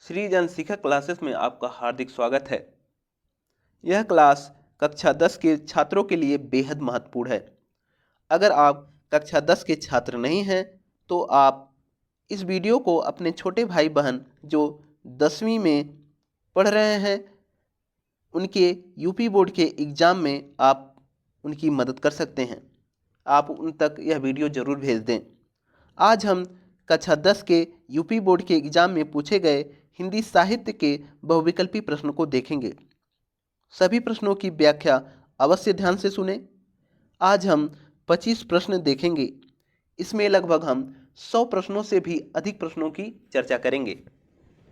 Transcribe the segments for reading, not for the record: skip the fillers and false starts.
श्रीजन शिक्षा क्लासेस में आपका हार्दिक स्वागत है। यह क्लास कक्षा 10 के छात्रों के लिए बेहद महत्वपूर्ण है। अगर आप कक्षा 10 के छात्र नहीं हैं तो आप इस वीडियो को अपने छोटे भाई बहन जो 10वीं में पढ़ रहे हैं उनके यूपी बोर्ड के एग्ज़ाम में आप उनकी मदद कर सकते हैं। आप उन तक यह वीडियो ज़रूर भेज दें। आज हम कक्षा 10 के यूपी बोर्ड के एग्ज़ाम में पूछे गए हिंदी साहित्य के बहुविकल्पी प्रश्नों को देखेंगे। सभी प्रश्नों की व्याख्या अवश्य ध्यान से सुनें। आज हम 25 प्रश्न देखेंगे। इसमें लगभग हम 100 प्रश्नों से भी अधिक प्रश्नों की चर्चा करेंगे।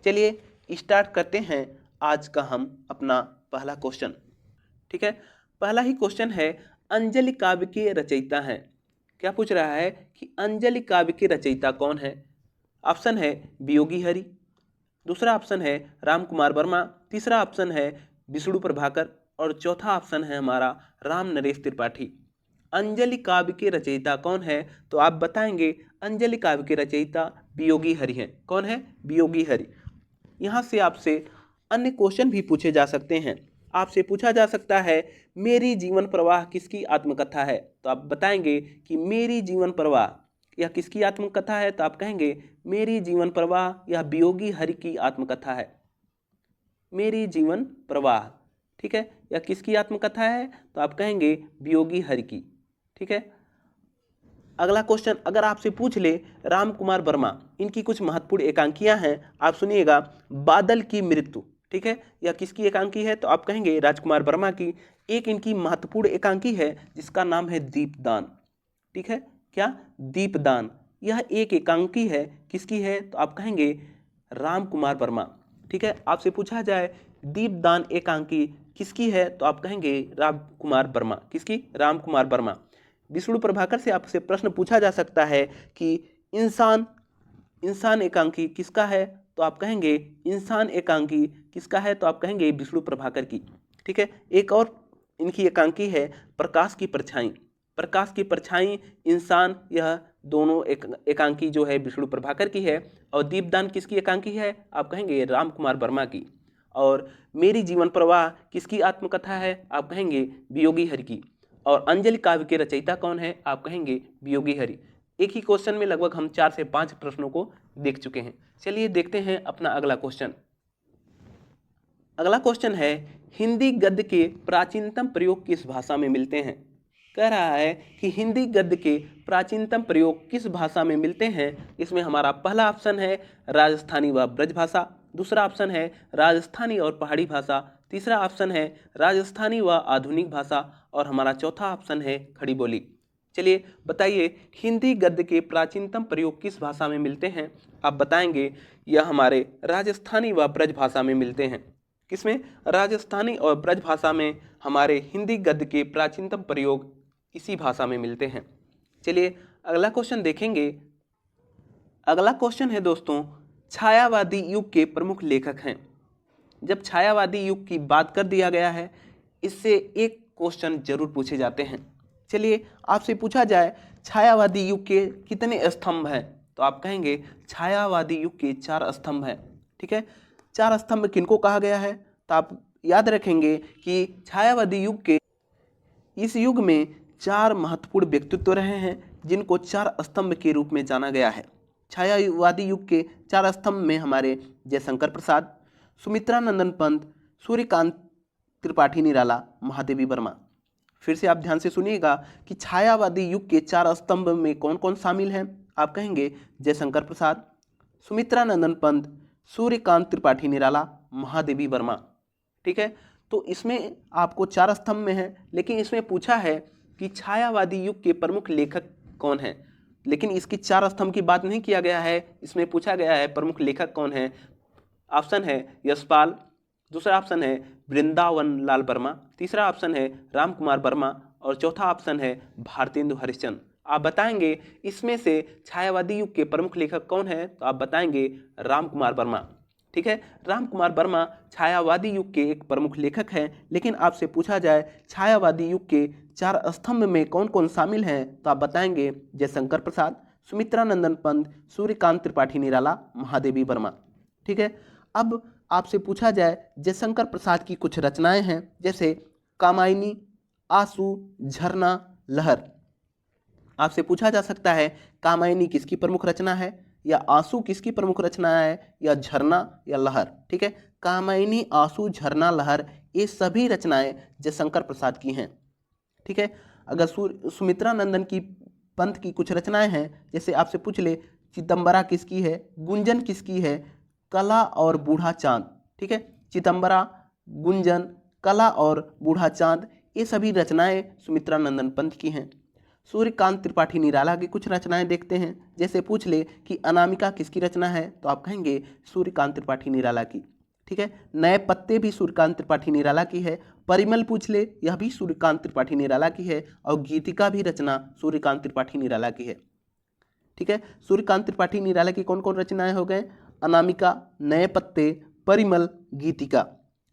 चलिए स्टार्ट करते हैं आज का हम अपना पहला क्वेश्चन। ठीक है, पहला ही क्वेश्चन है, अंजलि काव्य के रचयिता हैं। क्या पूछ रहा है कि अंजलि काव्य के रचयिता कौन है? ऑप्शन है वियोगी हरि, दूसरा ऑप्शन है राम कुमार वर्मा, तीसरा ऑप्शन है विष्णु प्रभाकर और चौथा ऑप्शन है हमारा राम नरेश त्रिपाठी। अंजलि काव्य के रचयिता कौन है? तो आप बताएंगे अंजलि काव्य के रचयिता वियोगी हरि हैं। कौन है? वियोगी हरि। यहाँ से आपसे अन्य क्वेश्चन भी पूछे जा सकते हैं। आपसे पूछा जा सकता है मेरी जीवन प्रवाह किसकी आत्मकथा है? तो आप बताएंगे कि मेरी जीवन प्रवाह यह किसकी आत्मकथा है? तो आप कहेंगे मेरी जीवन प्रवाह यह वियोगी हरि की आत्मकथा है। मेरी जीवन प्रवाह, ठीक है, यह किसकी आत्मकथा है? तो आप कहेंगे वियोगी हरि की। ठीक है, अगला क्वेश्चन अगर आपसे पूछ ले राम कुमार वर्मा, इनकी कुछ महत्वपूर्ण एकांकियां हैं, आप सुनिएगा। बादल की मृत्यु, ठीक है, यह किसकी एकांकी है? तो आप कहेंगे राजकुमार वर्मा की। एक इनकी महत्वपूर्ण एकांकी है जिसका नाम है दीपदान। ठीक है, क्या? दीपदान। यह एक एकांकी है, किसकी है? तो आप कहेंगे राम कुमार वर्मा। ठीक है, आपसे पूछा जाए दीपदान एकांकी किसकी है? तो आप कहेंगे राम कुमार वर्मा। किसकी? राम कुमार वर्मा। विष्णु प्रभाकर से आपसे प्रश्न पूछा जा सकता है कि इंसान एकांकी किसका है? तो आप कहेंगे इंसान एकांकी किसका है? तो आप कहेंगे विष्णु प्रभाकर की। ठीक है, एक और इनकी एकांकी है प्रकाश की परछाई। प्रकाश की परछाई, इंसान, यह दोनों एकांकी जो है विष्णु प्रभाकर की है। और दीपदान किसकी एकांकी है? आप कहेंगे राम कुमार वर्मा की। और मेरी जीवन प्रवाह किसकी आत्मकथा है? आप कहेंगे वियोगी हरि की। और अंजलि काव्य के रचयिता कौन है? आप कहेंगे वियोगी हरि। एक ही क्वेश्चन में लगभग हम 4 से 5 प्रश्नों को देख चुके हैं। चलिए देखते हैं अपना अगला क्वेश्चन। अगला क्वेश्चन है, हिंदी गद्य के प्राचीनतम प्रयोग किस भाषा में मिलते हैं? कह रहा है कि हिंदी गद्य के प्राचीनतम प्रयोग किस भाषा में मिलते हैं। इसमें हमारा पहला ऑप्शन है राजस्थानी व ब्रज भाषा, दूसरा ऑप्शन है राजस्थानी और पहाड़ी भाषा, तीसरा ऑप्शन है राजस्थानी व आधुनिक भाषा और हमारा चौथा ऑप्शन है खड़ी बोली। चलिए बताइए हिंदी गद्य के प्राचीनतम प्रयोग किस भाषा में मिलते हैं? आप बताएंगे यह हमारे राजस्थानी व ब्रज भाषा में मिलते हैं। किसमें? राजस्थानी और ब्रज भाषा में हमारे हिंदी गद्य के प्राचीनतम प्रयोग इसी भाषा में मिलते हैं। चलिए अगला क्वेश्चन देखेंगे। अगला क्वेश्चन है दोस्तों, छायावादी युग के प्रमुख लेखक हैं। जब छायावादी युग की बात कर दिया गया है, इससे एक क्वेश्चन जरूर पूछे जाते हैं। चलिए आपसे पूछा जाए छायावादी युग के कितने स्तंभ हैं? तो आप कहेंगे छायावादी युग के 4 स्तंभ हैं। ठीक है, 4 स्तंभ किनको कहा गया है? तो आप याद रखेंगे कि छायावादी युग के इस युग में 4 महत्वपूर्ण व्यक्तित्व रहे हैं जिनको 4 स्तंभ के रूप में जाना गया है। छायावादी युग के 4 स्तंभ में हमारे जयशंकर प्रसाद, सुमित्रा नंदन पंत, सूर्यकांत त्रिपाठी निराला, महादेवी वर्मा। फिर से आप ध्यान से सुनिएगा कि छायावादी युग के 4 स्तंभ में कौन कौन शामिल हैं। आप कहेंगे जयशंकर प्रसाद, सुमित्रा नंदन पंत, सूर्यकांत त्रिपाठी निराला, महादेवी वर्मा। ठीक है, तो इसमें आपको 4 स्तंभ में है, लेकिन इसमें पूछा है कि छायावादी युग के प्रमुख लेखक कौन हैं, लेकिन इसकी 4 स्तंभ की बात नहीं किया गया है। इसमें पूछा गया है प्रमुख लेखक कौन है। ऑप्शन है यशपाल, दूसरा ऑप्शन है वृंदावन लाल वर्मा, तीसरा ऑप्शन है राम कुमार वर्मा और चौथा ऑप्शन है भारतेंदु हरिश्चंद्र। आप बताएंगे इसमें से छायावादी युग के प्रमुख लेखक कौन है? तो आप बताएंगे राम कुमार वर्मा। ठीक है, राम कुमार वर्मा छायावादी युग के एक प्रमुख लेखक हैं। लेकिन आपसे पूछा जाए छायावादी युग के 4 स्तंभ में कौन कौन शामिल हैं, तो आप बताएंगे जयशंकर प्रसाद, सुमित्रा नंदन पंत, सूर्यकांत त्रिपाठी निराला, महादेवी वर्मा। ठीक है, अब आपसे पूछा जाए जयशंकर प्रसाद की कुछ रचनाएं हैं, जैसे कामायनी, आंसू, झरना, लहर। आपसे पूछा जा सकता है कामायनी किसकी प्रमुख रचना है, या आंसू किसकी प्रमुख रचना है, या झरना या लहर। ठीक है, कामायनी, आंसू, झरना, लहर ये सभी रचनाएं जयशंकर प्रसाद की हैं। ठीक है, अगर सुमित्रा नंदन की पंत की कुछ रचनाएं हैं, जैसे आपसे पूछ ले चिदंबरा किसकी है, गुंजन किसकी है, कला और बूढ़ा चांद। ठीक है, चिदंबरा, गुंजन, कला और बूढ़ा चांद ये सभी रचनाएं सुमित्रा नंदन पंत की हैं। सूर्यकांत त्रिपाठी निराला की कुछ रचनाएं देखते हैं, जैसे पूछ ले कि अनामिका किसकी रचना है, तो आप कहेंगे सूर्यकांत त्रिपाठी निराला की। ठीक है, नए पत्ते भी सूर्यकांत त्रिपाठी निराला की है। परिमल पूछ ले, यह भी सूर्यकांत त्रिपाठी निराला की है, और गीतिका भी रचना सूर्यकांत त्रिपाठी निराला की है। ठीक है, सूर्यकांत त्रिपाठी निराला की कौन कौन रचनाएं हो गए, अनामिका, नए पत्ते, परिमल, गीतिका।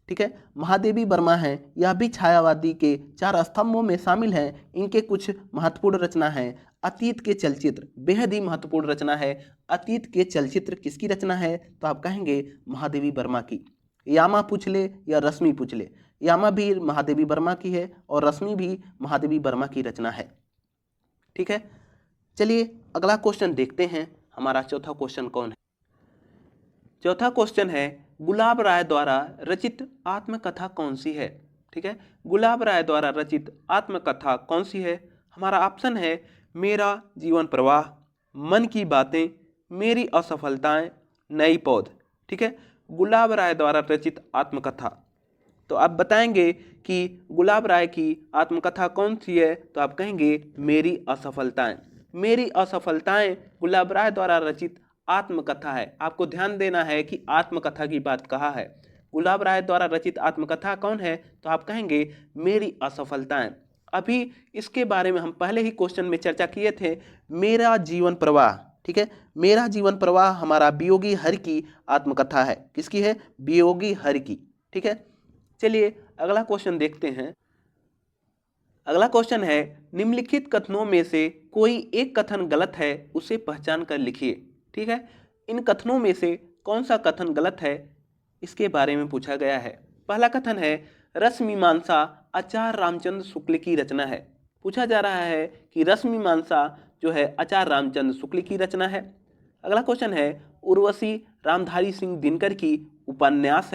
ठीक है, महादेवी वर्मा हैं, यह भी छायावादी के 4 स्तंभों में शामिल हैं। इनके कुछ महत्वपूर्ण रचना हैं, अतीत के चलचित्र, बेहद ही महत्वपूर्ण रचना है। अतीत के चलचित्र किसकी रचना है, तो आप कहेंगे महादेवी वर्मा की। यामा पूछ ले या रश्मि पूछ ले, यामा भी महादेवी वर्मा की है और रश्मि भी महादेवी वर्मा की रचना है। ठीक है, चलिए अगला क्वेश्चन देखते हैं। हमारा चौथा क्वेश्चन कौन है। चौथा क्वेश्चन है गुलाब राय द्वारा रचित आत्मकथा कौन सी है। ठीक है, गुलाब राय द्वारा रचित आत्मकथा कौन सी है। हमारा ऑप्शन है मेरा जीवन प्रवाह, मन की बातें, मेरी असफलताएं, नई पौध। ठीक है, गुलाब राय द्वारा रचित आत्मकथा, तो आप बताएंगे कि गुलाब राय की आत्मकथा कौन सी है, तो आप कहेंगे मेरी असफलताएं। मेरी असफलताएं गुलाब राय द्वारा रचित आत्मकथा है। आपको ध्यान देना है कि आत्मकथा की बात कहा है। गुलाब राय द्वारा रचित आत्मकथा कौन है, तो आप कहेंगे मेरी असफलताएं। अभी इसके बारे में हम पहले ही क्वेश्चन में चर्चा किए थे, मेरा जीवन प्रवाह। ठीक है, मेरा जीवन प्रवाह हमारा वियोगी हरि की आत्मकथा है। किसकी है, वियोगी हरि की। ठीक है, चलिए अगला क्वेश्चन देखते हैं। अगला क्वेश्चन है निम्नलिखित कथनों में से कोई एक कथन गलत है, उसे पहचान कर लिखिए। ठीक है, इन कथनों में से कौन सा कथन गलत है, इसके बारे में पूछा गया है। पहला कथन है रसमीमांसा आचार्य रामचंद्र शुक्ल की रचना है। पूछा जा रहा है कि रसमीमांसा जो है आचार्य रामचंद्र शुक्ल की रचना है। अगला क्वेश्चन है उर्वशी रामधारी सिंह दिनकर की उपन्यास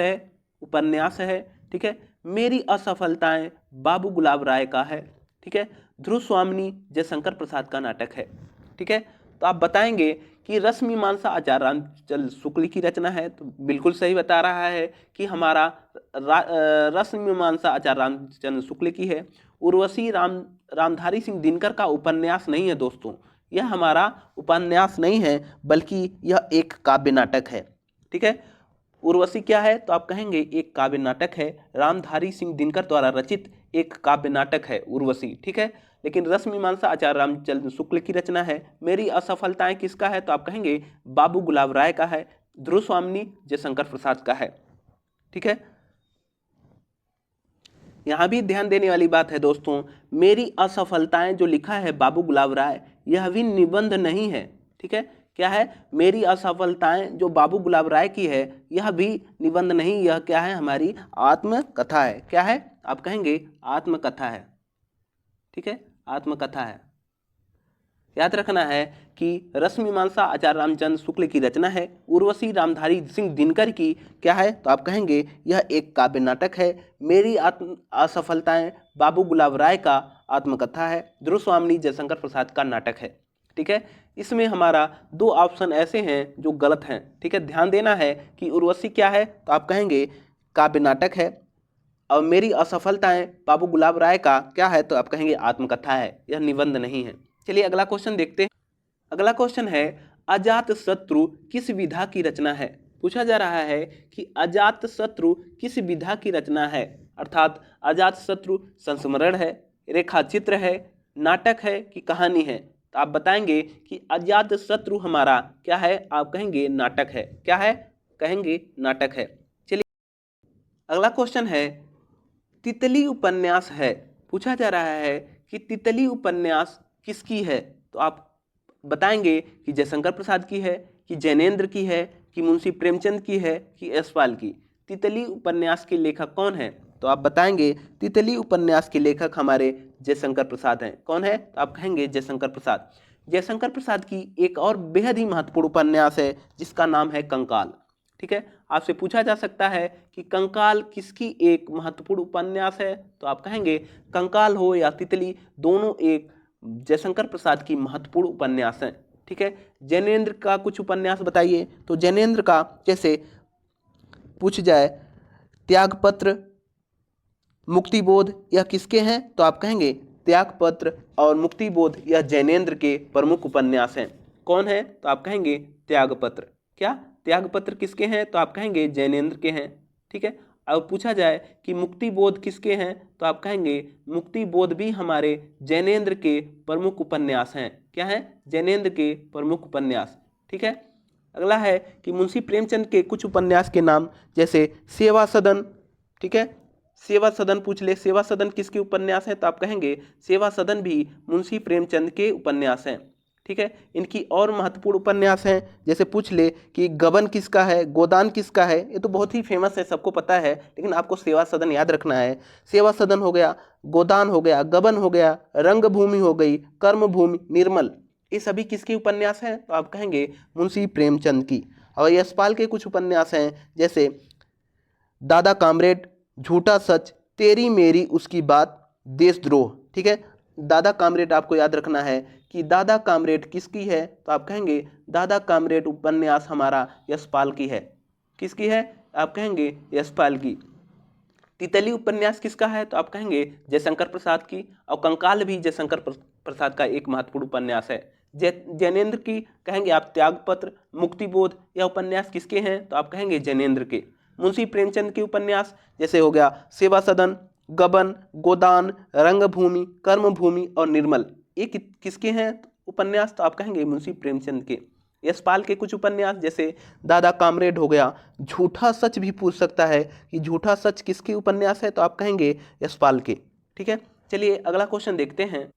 है। ठीक है, मेरी असफलताएं बाबू गुलाब राय का है। ठीक है, ध्रुव स्वामिनी जयशंकर प्रसाद का नाटक है। ठीक है, तो आप बताएंगे कि रसमीमांसा आचार्य रामचंद्र शुक्ल की रचना है, तो बिल्कुल सही बता रहा है कि हमारा रसमीमांसा आचार्य रामचंद्र शुक्ल की है। उर्वशी रामधारी सिंह दिनकर का उपन्यास नहीं है दोस्तों, यह हमारा उपन्यास नहीं है, बल्कि यह एक काव्य नाटक है। ठीक है, उर्वशी क्या है, तो आप कहेंगे एक काव्य नाटक है, रामधारी सिंह दिनकर द्वारा रचित एक काव्य नाटक है उर्वशी। ठीक है, लेकिन रसमीमांसा आचार्य रामचंद्र शुक्ल की रचना है। मेरी असफलताएं किसका है, तो आप कहेंगे बाबू गुलाब राय का है, ध्रुव स्वामिनी जयशंकर प्रसाद का है। ठीक है, यहाँ भी ध्यान देने वाली बात है दोस्तों, मेरी असफलताएं जो लिखा है बाबू गुलाब राय, यह भी निबंध नहीं है। ठीक है, क्या है, मेरी असफलताएं जो बाबू गुलाब राय की है, यह भी निबंध नहीं, यह क्या है, हमारी आत्मकथा है। क्या है, आप कहेंगे आत्मकथा है। ठीक है, आत्मकथा है। याद रखना है कि रसमीमांसा आचार्य रामचंद्र शुक्ल की रचना है, उर्वशी रामधारी सिंह दिनकर की क्या है, तो आप कहेंगे यह एक काव्य नाटक है। मेरी असफलताएं बाबू गुलाब राय का आत्मकथा है, ध्रुव स्वामिनी जयशंकर प्रसाद का नाटक है। ठीक है, इसमें हमारा 2 ऑप्शन ऐसे हैं जो गलत हैं। ठीक है, ध्यान देना है कि उर्वशी क्या है, तो आप कहेंगे काव्य नाटक है, और मेरी असफलताएं बाबू गुलाब राय का क्या है, तो आप कहेंगे आत्मकथा है, यह निबंध नहीं है। चलिए अगला क्वेश्चन देखते हैं। अगला क्वेश्चन है अजात शत्रु किस विधा की रचना है। पूछा जा रहा है कि अजात शत्रु किस विधा की रचना है, अर्थात अजात शत्रु संस्मरण है, रेखाचित्र है, नाटक है कि कहानी है। तो आप बताएंगे कि अजात शत्रु हमारा क्या है, आप कहेंगे नाटक है। क्या है, कहेंगे नाटक है। चलिए अगला क्वेश्चन है तितली उपन्यास है। पूछा जा रहा है कि तितली उपन्यास किसकी है, तो आप बताएंगे कि जयशंकर प्रसाद की है, कि जैनेन्द्र की है, कि मुंशी प्रेमचंद की है कि यशपाल की। तितली उपन्यास के लेखक कौन है? तो आप बताएंगे तितली उपन्यास के लेखक हमारे जयशंकर प्रसाद हैं। कौन है? तो आप कहेंगे जयशंकर प्रसाद। जयशंकर प्रसाद की एक और बेहद ही महत्वपूर्ण उपन्यास है जिसका नाम है कंकाल। ठीक है, आपसे पूछा जा सकता है कि कंकाल किसकी एक महत्वपूर्ण उपन्यास है? तो आप कहेंगे कंकाल हो या तितली, दोनों एक जयशंकर प्रसाद की महत्वपूर्ण उपन्यास हैं। ठीक है, जैनेन्द्र का कुछ उपन्यास बताइए। तो जैनेन्द्र का जैसे पूछ जाए त्यागपत्र, मुक्तिबोध, यह किसके हैं? तो आप कहेंगे त्यागपत्र और मुक्तिबोध यह जैनेन्द्र के प्रमुख उपन्यास हैं। कौन है? तो आप कहेंगे त्यागपत्र। क्या त्यागपत्र किसके हैं? तो आप कहेंगे जैनेन्द्र के हैं। ठीक है, अब पूछा जाए कि मुक्तिबोध किसके हैं? तो आप कहेंगे मुक्तिबोध भी हमारे जैनेन्द्र के प्रमुख उपन्यास हैं। क्या है? जैनेन्द्र के प्रमुख उपन्यास। ठीक है, अगला है कि मुंशी प्रेमचंद के कुछ उपन्यास के नाम, जैसे सेवा सदन। ठीक है, सेवा सदन पूछ ले, सेवा सदन किसके उपन्यास है? तो आप कहेंगे सेवा सदन भी मुंशी प्रेमचंद के उपन्यास हैं। ठीक है, इनकी और महत्वपूर्ण उपन्यास हैं, जैसे पूछ ले कि गबन किसका है, गोदान किसका है। ये तो बहुत ही फेमस है, सबको पता है, लेकिन आपको सेवा सदन याद रखना है। सेवा सदन हो गया, गोदान हो गया, गबन हो गया, रंगभूमि हो गई, कर्मभूमि, निर्मल, ये सभी किसके उपन्यास हैं? तो आप कहेंगे मुंशी प्रेमचंद की। और यशपाल के कुछ उपन्यास हैं, जैसे दादा कामरेड, झूठा सच, तेरी मेरी उसकी बात, देशद्रोह। ठीक है, दादा कामरेड आपको याद रखना है कि दादा कामरेड किसकी है? तो आप कहेंगे दादा कामरेड उपन्यास हमारा यशपाल की है। किसकी है? आप कहेंगे यशपाल की। तितली उपन्यास किसका है? तो आप कहेंगे जयशंकर प्रसाद की। और कंकाल भी जयशंकर प्रसाद का एक महत्वपूर्ण उपन्यास है। जैनेन्द्र की कहेंगे आप त्यागपत्र, मुक्तिबोध, यह उपन्यास किसके हैं? तो आप कहेंगे जैनेन्द्र के। मुंशी प्रेमचंद के उपन्यास जैसे हो गया सेवा सदन, गबन, गोदान, रंगभूमि, कर्मभूमि और निर्मल, ये किसके हैं उपन्यास? तो आप कहेंगे मुंशी प्रेमचंद के। यशपाल के कुछ उपन्यास जैसे दादा कामरेड हो गया, झूठा सच भी पूछ सकता है कि झूठा सच किसके उपन्यास है? तो आप कहेंगे यशपाल के। ठीक है, चलिए अगला क्वेश्चन देखते हैं।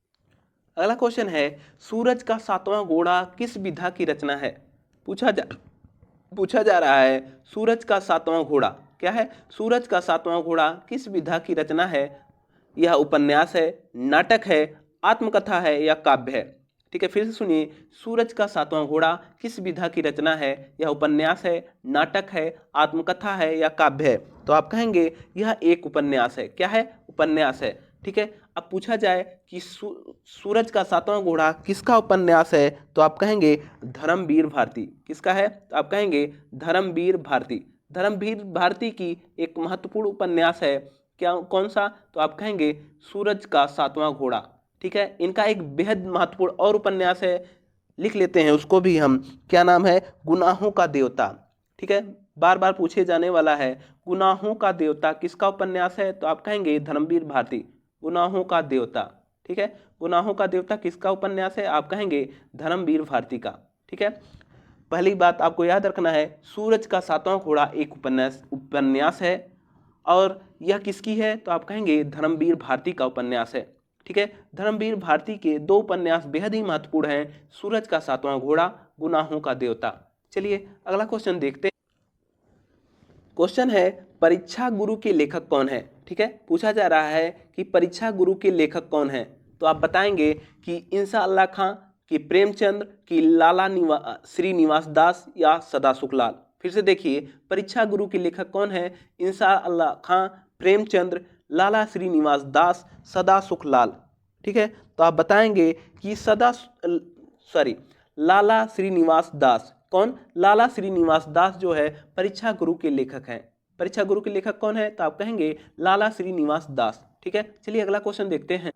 अगला क्वेश्चन है सूरज का सातवां घोड़ा किस विधा की रचना है? पूछा जा रहा है सूरज का सातवां घोड़ा क्या है? सूरज का सातवां घोड़ा किस विधा की रचना है? यह उपन्यास है, नाटक है, आत्मकथा है या काव्य है? ठीक है, फिर से सुनिए, सूरज का सातवां घोड़ा किस विधा की रचना है? यह उपन्यास है, नाटक है, आत्मकथा है या काव्य है? तो आप कहेंगे यह एक उपन्यास है। क्या है? उपन्यास है। ठीक है, अब पूछा जाए कि सूरज का सातवां घोड़ा किसका उपन्यास है? तो आप कहेंगे धर्मवीर भारती। किसका है? तो आप कहेंगे धर्मवीर भारती। धर्मवीर भारती की एक महत्वपूर्ण उपन्यास है, क्या कौन सा? तो आप कहेंगे सूरज का सातवां घोड़ा। ठीक है, इनका एक बेहद महत्वपूर्ण और उपन्यास है, लिख लेते हैं उसको भी हम। क्या नाम है? गुनाहों का देवता। ठीक है, बार बार पूछे जाने वाला है। गुनाहों का देवता किसका उपन्यास है? तो आप कहेंगे धर्मवीर भारती। गुनाहों का देवता। ठीक है, गुनाहों का देवता किसका उपन्यास है? आप कहेंगे धर्मवीर भारती का। ठीक है, पहली बात आपको याद रखना है, सूरज का सातवां घोड़ा एक उपन्यास है और यह किसकी है? तो आप कहेंगे धर्मवीर भारती का उपन्यास है। ठीक है, धर्मवीर भारती के दो उपन्यास बेहद ही महत्वपूर्ण हैं, सूरज का सातवां घोड़ा, गुनाहों का देवता। चलिए अगला क्वेश्चन देखते हैं। क्वेश्चन है परीक्षा गुरु के लेखक कौन है? ठीक है, पूछा जा रहा है कि परीक्षा गुरु के लेखक कौन है? तो आप बताएंगे कि इंशाअल्लाह खां, कि प्रेमचंद, कि लाला श्रीनिवास दास या सदासुखलाल। फिर से देखिए, परीक्षा गुरु के लेखक कौन है? इंशाअल्लाह खां, प्रेमचंद, लाला श्रीनिवास दास, सदासुखलाल। ठीक है, तो आप बताएंगे कि लाला श्रीनिवास दास। कौन? लाला श्रीनिवास दास जो है परीक्षा गुरु के लेखक हैं। परीक्षा गुरु के लेखक कौन है? तो आप कहेंगे लाला श्रीनिवास दास। ठीक है, चलिए अगला क्वेश्चन देखते हैं।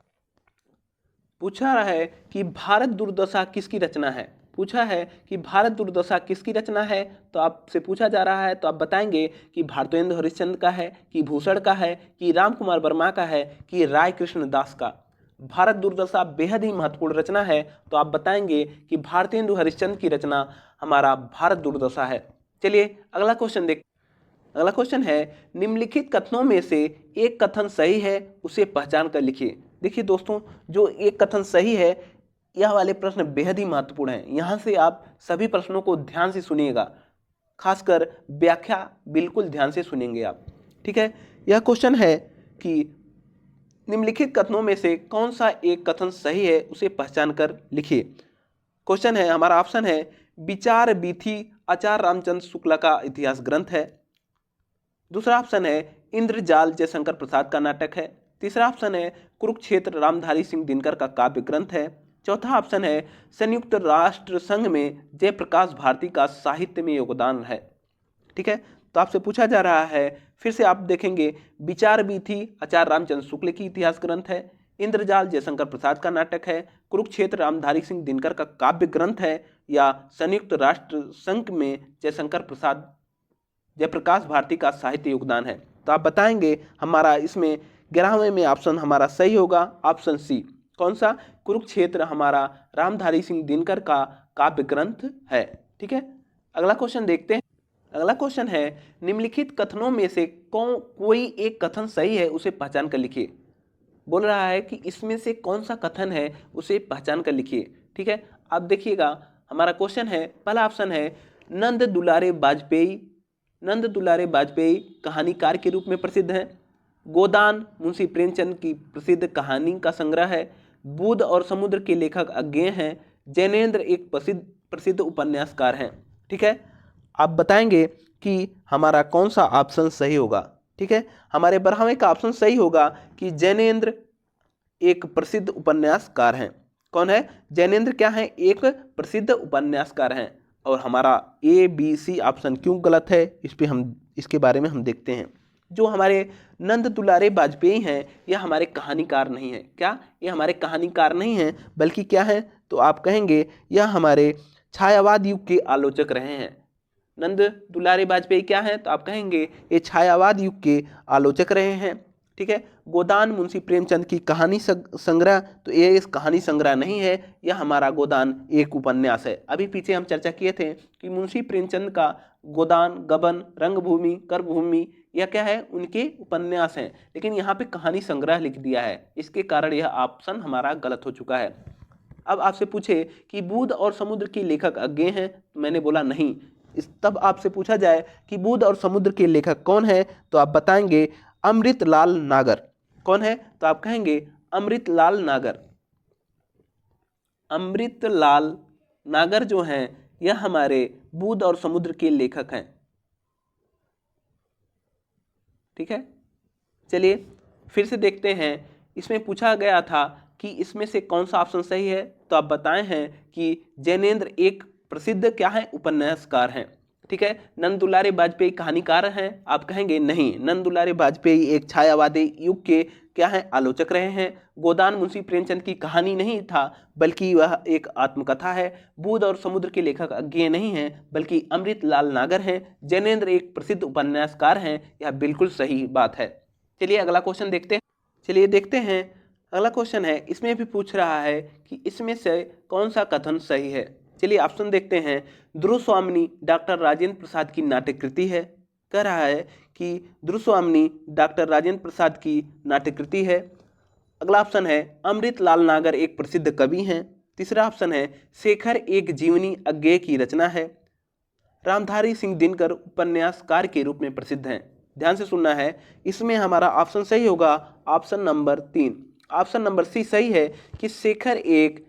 पूछा रहा है कि भारत दुर्दशा किसकी रचना है? पूछा है कि भारत दुर्दशा किसकी रचना है? तो आपसे पूछा जा रहा है, तो आप बताएंगे कि भारतेंदु हरिश्चंद्र का है, कि भूषण का है, कि राम कुमार वर्मा का है, कि राय कृष्ण दास का। भारत दुर्दशा बेहद ही महत्वपूर्ण रचना है, तो आप बताएंगे कि भारतेंदु हरिश्चंद्र की रचना हमारा भारत दुर्दशा है। चलिए अगला क्वेश्चन देखते। अगला क्वेश्चन है निम्नलिखित कथनों में से एक कथन सही है, उसे पहचान कर लिखिए। देखिए दोस्तों, जो एक कथन सही है, यह वाले प्रश्न बेहद ही महत्वपूर्ण हैं। यहाँ से आप सभी प्रश्नों को ध्यान से सुनिएगा। खासकर व्याख्या बिल्कुल ध्यान से सुनेंगे आप। ठीक है, यह क्वेश्चन है कि निम्नलिखित कथनों में से कौन सा एक कथन सही है, उसे पहचान कर लिखिए। क्वेश्चन है, हमारा ऑप्शन है विचार वीथी आचार्य रामचंद्र शुक्ला का इतिहास ग्रंथ है। दूसरा ऑप्शन है इंद्रजाल जयशंकर प्रसाद का नाटक है। तीसरा ऑप्शन है कुरुक्षेत्र रामधारी सिंह दिनकर का काव्य ग्रंथ है। चौथा ऑप्शन है संयुक्त राष्ट्र संघ में जयप्रकाश भारती का साहित्य में योगदान है। ठीक है, तो आपसे पूछा जा रहा है, फिर से आप देखेंगे, विचार वीथी आचार्य रामचंद्र शुक्ल की इतिहास ग्रंथ है, इंद्रजाल जयशंकर प्रसाद का नाटक है, कुरुक्षेत्र रामधारी सिंह दिनकर का काव्य ग्रंथ है, या संयुक्त राष्ट्र संघ में जयप्रकाश भारती का साहित्य योगदान है। तो आप बताएंगे हमारा इसमें 11वें में ऑप्शन हमारा सही होगा, ऑप्शन सी। कौन सा? कुरुक्षेत्र हमारा रामधारी सिंह दिनकर का काव्य ग्रंथ है। ठीक है, अगला क्वेश्चन देखते हैं। अगला क्वेश्चन है निम्नलिखित कथनों में से कोई एक कथन सही है, उसे पहचान कर लिखिए। बोल रहा है कि इसमें से कौन सा कथन है, उसे पहचान कर लिखिए। ठीक है, आप देखिएगा, हमारा क्वेश्चन है, पहला ऑप्शन है नंद दुलारे वाजपेयी। नंद दुलारे वाजपेयी कहानीकार के रूप में प्रसिद्ध हैं। गोदान मुंशी प्रेमचंद की प्रसिद्ध कहानी का संग्रह है। बुध और समुद्र के लेखक अज्ञेय हैं। जैनेन्द्र एक प्रसिद्ध उपन्यासकार हैं। ठीक है, आप बताएंगे कि हमारा कौन सा ऑप्शन सही होगा। ठीक है, हमारे 12वें का ऑप्शन सही होगा कि जैनेन्द्र एक प्रसिद्ध उपन्यासकार हैं। कौन है? जैनेन्द्र क्या है? एक प्रसिद्ध उपन्यासकार हैं। और हमारा ए बी सी ऑप्शन क्यों गलत है, इसके बारे में हम देखते हैं। जो हमारे नंद दुलारे वाजपेयी हैं, यह हमारे कहानीकार नहीं है। क्या? ये हमारे कहानीकार नहीं हैं, बल्कि क्या है? तो आप कहेंगे यह हमारे छायावाद युग के आलोचक रहे हैं। नंद दुलारे वाजपेयी क्या है? तो आप कहेंगे ये छायावाद युग के आलोचक रहे हैं। ठीक है, गोदान मुंशी प्रेमचंद की कहानी संग्रह, तो ये इस कहानी संग्रह नहीं है, यह हमारा गोदान एक उपन्यास है। अभी पीछे हम चर्चा किए थे कि मुंशी प्रेमचंद का गोदान, गबन, रंगभूमि, कर्मभूमि, यह क्या है? उनके उपन्यास हैं, लेकिन यहाँ पे कहानी संग्रह लिख दिया है, इसके कारण यह ऑप्शन हमारा गलत हो चुका है। अब आपसे पूछे कि बुध और समुद्र के लेखक अज्ञेय हैं, तो मैंने बोला नहीं। तब आपसे पूछा जाए कि बुध और समुद्र के लेखक कौन है, तो आप बताएंगे अमृतलाल नागर। कौन है? तो आप कहेंगे अमृतलाल नागर। अमृतलाल नागर जो हैं, यह हमारे बुध और समुद्र के लेखक हैं। ठीक है, चलिए फिर से देखते हैं। इसमें पूछा गया था कि इसमें से कौन सा ऑप्शन सही है, तो आप बताए हैं कि जैनेन्द्र एक प्रसिद्ध क्या है? उपन्यासकार हैं। ठीक है, नंद दुलारे वाजपेयी कहानीकार हैं, आप कहेंगे नहीं, नंद दुलारे वाजपेयी एक छायावादी युग के क्या है? आलोचक रहे हैं। गोदान मुंशी प्रेमचंद की कहानी नहीं था, बल्कि वह एक आत्मकथा है। बुध और समुद्र के लेखक अज्ञेय नहीं हैं, बल्कि अमृतलाल नागर हैं। जैनेन्द्र एक प्रसिद्ध उपन्यासकार हैं, यह बिल्कुल सही बात है। चलिए अगला क्वेश्चन देखते हैं। चलिए देखते हैं, अगला क्वेश्चन है, इसमें भी पूछ रहा है कि इसमें से कौन सा कथन सही है। चलिए ऑप्शन देखते हैं। ध्रुवस्वामिनी डॉक्टर राजेंद्र प्रसाद की नाट्य कृति है। कह रहा है कि ध्रुवस्वामिनी डॉक्टर राजेंद्र प्रसाद की नाट्य कृति है। अगला ऑप्शन है अमृतलाल नागर एक प्रसिद्ध कवि हैं। तीसरा ऑप्शन है शेखर एक जीवनी अज्ञेय की रचना है। रामधारी सिंह दिनकर उपन्यासकार के रूप में प्रसिद्ध हैं। ध्यान से सुनना है, इसमें हमारा ऑप्शन सही होगा option number 3। Option number C सही है कि शेखर एक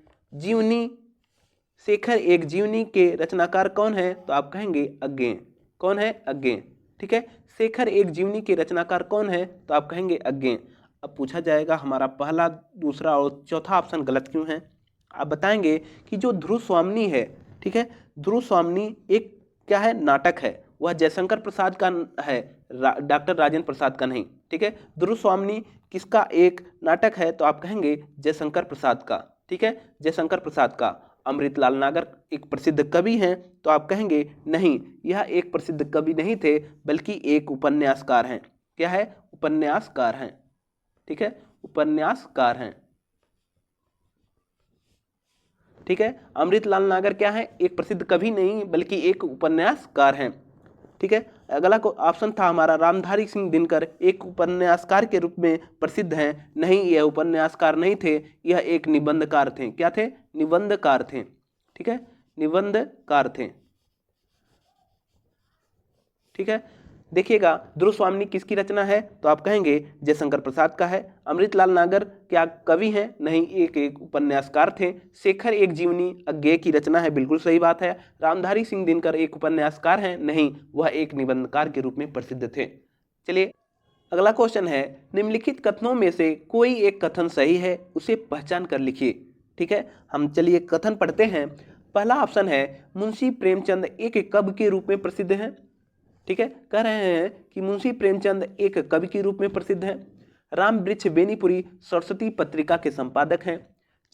जीवनी के रचनाकार कौन है, तो आप कहेंगे अज्ञेय। कौन है? अज्ञेय। ठीक है, शेखर एक जीवनी के रचनाकार कौन है, तो आप कहेंगे अज्ञेय। अब पूछा जाएगा हमारा पहला, दूसरा और चौथा ऑप्शन गलत क्यों है। आप बताएंगे कि जो ध्रुवस्वामिनी है, ठीक है, ध्रुवस्वामिनी एक क्या है? नाटक है, वह जयशंकर प्रसाद का है, डॉक्टर राजेंद्र प्रसाद का नहीं। ठीक है, ध्रुवस्वामिनी किसका एक नाटक है, तो आप कहेंगे जयशंकर प्रसाद का। ठीक है, जयशंकर प्रसाद का। अमृतलाल नागर एक प्रसिद्ध कवि हैं, तो आप कहेंगे नहीं, यह एक प्रसिद्ध कवि नहीं थे, बल्कि एक उपन्यासकार हैं। क्या है? उपन्यासकार हैं। ठीक है, उपन्यासकार हैं। ठीक है, अमृतलाल नागर क्या है? एक प्रसिद्ध कवि नहीं, बल्कि एक उपन्यासकार हैं। ठीक है, अगला को ऑप्शन था हमारा रामधारी सिंह दिनकर एक उपन्यासकार के रूप में प्रसिद्ध हैं। नहीं, यह उपन्यासकार नहीं थे, यह एक निबंधकार थे। क्या थे? निबंधकार थे। ठीक है, निबंधकार थे। ठीक है। देखिएगा, ध्रुव स्वामिनी किसकी रचना है, तो आप कहेंगे जयशंकर प्रसाद का है। अमृतलाल नागर क्या कवि हैं, नहीं, एक उपन्यासकार थे। शेखर एक जीवनी अज्ञेय की रचना है, बिल्कुल सही बात है। रामधारी सिंह दिनकर एक उपन्यासकार हैं, नहीं, वह एक निबंधकार के रूप में प्रसिद्ध थे। चलिए अगला क्वेश्चन है, निम्नलिखित कथनों में से कोई एक कथन सही है, उसे पहचान कर लिखिए। ठीक है, हम चलिए कथन पढ़ते हैं। पहला ऑप्शन है, मुंशी प्रेमचंद एक कवि के रूप में प्रसिद्ध हैं। ठीक है, कह रहे हैं कि मुंशी प्रेमचंद एक कवि के रूप में प्रसिद्ध हैं। राम वृक्ष बेनीपुरी सरस्वती पत्रिका के संपादक हैं।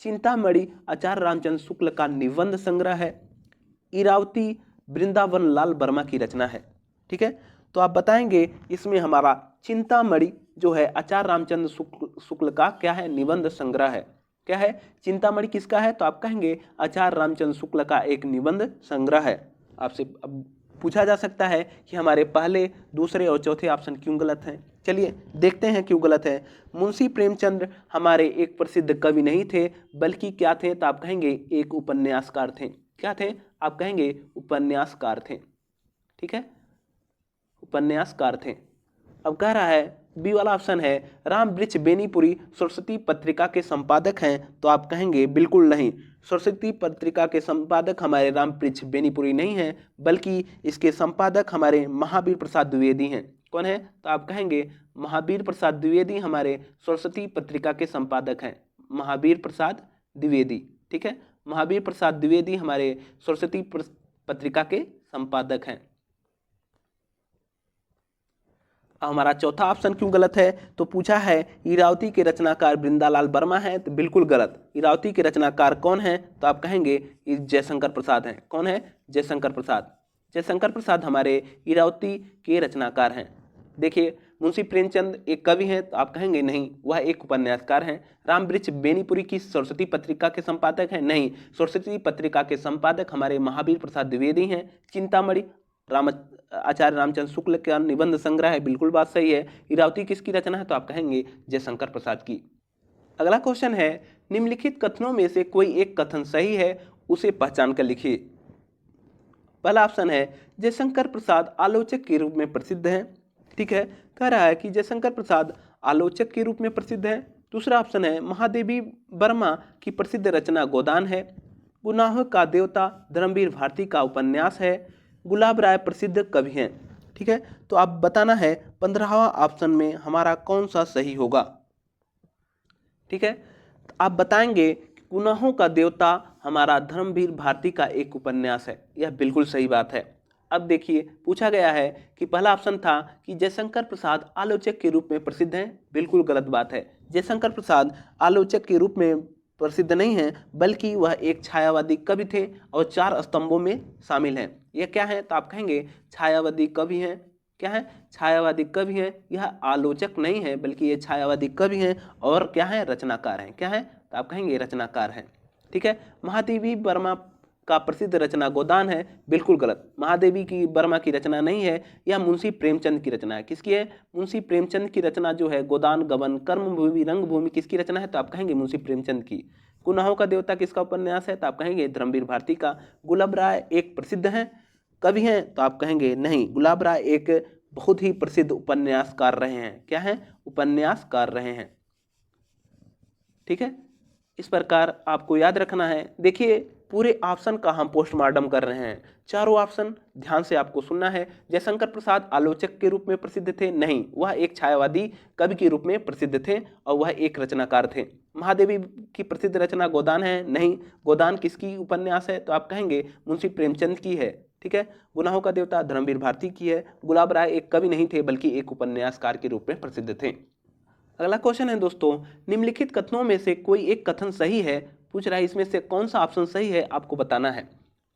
चिंतामणि आचार्य रामचंद्र शुक्ल का निबंध संग्रह है। इरावती वृंदावन लाल वर्मा की रचना है। ठीक है, तो आप बताएंगे इसमें हमारा चिंतामणि जो है आचार्य रामचंद्र शुक्ल का क्या है, निबंध संग्रह है। क्या है, चिंतामणि किसका है, तो आप कहेंगे आचार्य रामचंद्र शुक्ल का एक निबंध संग्रह है। आपसे अब पूछा जा सकता है कि हमारे पहले, दूसरे और चौथे ऑप्शन क्यों गलत हैं। चलिए देखते हैं क्यों गलत है। मुंशी प्रेमचंद हमारे एक प्रसिद्ध कवि नहीं थे, बल्कि क्या थे, तो आप कहेंगे एक उपन्यासकार थे। क्या थे, आप कहेंगे उपन्यासकार थे। ठीक है, उपन्यासकार थे। अब कह रहा है बी वाला ऑप्शन है, राम वृक्ष बेनीपुरी सरस्वती पत्रिका के संपादक हैं, तो आप कहेंगे बिल्कुल नहीं, सरस्वती पत्रिका के संपादक हमारे राम वृक्ष बेनीपुरी नहीं हैं, बल्कि इसके संपादक हमारे महावीर प्रसाद द्विवेदी हैं। कौन है, तो आप कहेंगे महावीर प्रसाद द्विवेदी हमारे सरस्वती पत्रिका के संपादक हैं, महावीर प्रसाद द्विवेदी। ठीक है, महावीर प्रसाद द्विवेदी हमारे सरस्वती पत्रिका के संपादक हैं। हमारा चौथा ऑप्शन क्यों गलत है, तो पूछा है इरावती के रचनाकार वृंदालाल वर्मा हैं, तो बिल्कुल गलत। इरावती के रचनाकार कौन हैं, तो आप कहेंगे जयशंकर प्रसाद हैं। कौन है, जयशंकर प्रसाद। जयशंकर प्रसाद हमारे इरावती के रचनाकार हैं। देखिए, मुंशी प्रेमचंद एक कवि हैं, तो आप कहेंगे नहीं, वह एक उपन्यासकार हैं। राम वृक्ष बेनीपुरी की सरस्वती पत्रिका के संपादक हैं, नहीं, सरस्वती पत्रिका के संपादक हमारे महावीर प्रसाद द्विवेदी हैं। चिंतामणि आचार्य रामचंद्र शुक्ल का निबंध संग्रह है, बिल्कुल बात सही है। इरावती किसकी रचना है, तो आप कहेंगे जयशंकर प्रसाद की। अगला क्वेश्चन है, निम्नलिखित कथनों में से कोई एक कथन सही है, उसे पहचान कर लिखिए। पहला ऑप्शन है, जयशंकर प्रसाद आलोचक के रूप में प्रसिद्ध हैं। ठीक है, कह रहा है कि जयशंकर प्रसाद आलोचक के रूप में प्रसिद्ध हैं। दूसरा ऑप्शन है, महादेवी वर्मा की प्रसिद्ध रचना गोदान है। गुनाहों का देवता धर्मवीर भारती का उपन्यास है। गुलाब राय प्रसिद्ध कवि हैं। ठीक है, तो आप बताना है 15वां ऑप्शन में हमारा कौन सा सही होगा। ठीक है, तो आप बताएंगे गुनाहों का देवता हमारा धर्मवीर भारती का एक उपन्यास है, यह बिल्कुल सही बात है। अब देखिए, पूछा गया है कि पहला ऑप्शन था कि जयशंकर प्रसाद आलोचक के रूप में प्रसिद्ध हैं, बिल्कुल गलत बात है। जयशंकर प्रसाद आलोचक के रूप में प्रसिद्ध नहीं हैं, बल्कि वह एक छायावादी कवि थे और 4 स्तंभों में शामिल हैं। यह क्या है, तो आप कहेंगे छायावादी कवि हैं। क्या है, छायावादी कवि हैं। यह आलोचक नहीं है, बल्कि ये छायावादी कवि हैं और क्या है, रचनाकार हैं। क्या है, तो आप कहेंगे रचनाकार हैं। ठीक है, महादेवी वर्मा का प्रसिद्ध रचना गोदान है, बिल्कुल गलत। महादेवी की वर्मा की रचना नहीं है, यह मुंशी प्रेमचंद की रचना है। किसकी है, मुंशी प्रेमचंद की रचना जो है गोदान, गबन, कर्मभूमि, रंगभूमि किसकी रचना है, तो आप कहेंगे मुंशी प्रेमचंद की। गुनाहों का देवता किसका उपन्यास है, तो आप कहेंगे धर्मवीर भारती का। गुलाब राय एक प्रसिद्ध हैं कवि हैं, तो आप कहेंगे नहीं, गुलाब राय एक बहुत ही प्रसिद्ध उपन्यासकार रहे हैं। क्या है, उपन्यासकार रहे हैं। ठीक है, इस प्रकार आपको याद रखना है। देखिए, पूरे ऑप्शन का हम पोस्टमार्टम कर रहे हैं, चारों ऑप्शन ध्यान से आपको सुनना है। जयशंकर प्रसाद आलोचक के रूप में प्रसिद्ध थे, नहीं, वह एक छायावादी कवि के रूप में प्रसिद्ध थे और वह एक रचनाकार थे। महादेवी की प्रसिद्ध रचना गोदान है, नहीं, गोदान किसकी उपन्यास है, तो आप कहेंगे मुंशी प्रेमचंद की है। ठीक है, गुनाहों का देवता धर्मवीर भारती की है। गुलाब राय एक कवि नहीं थे, बल्कि एक उपन्यासकार के रूप में प्रसिद्ध थे। अगला क्वेश्चन है दोस्तों, निम्नलिखित कथनों में से कोई एक कथन सही है, पूछ रहा है इसमें से कौन सा ऑप्शन सही है, आपको बताना है।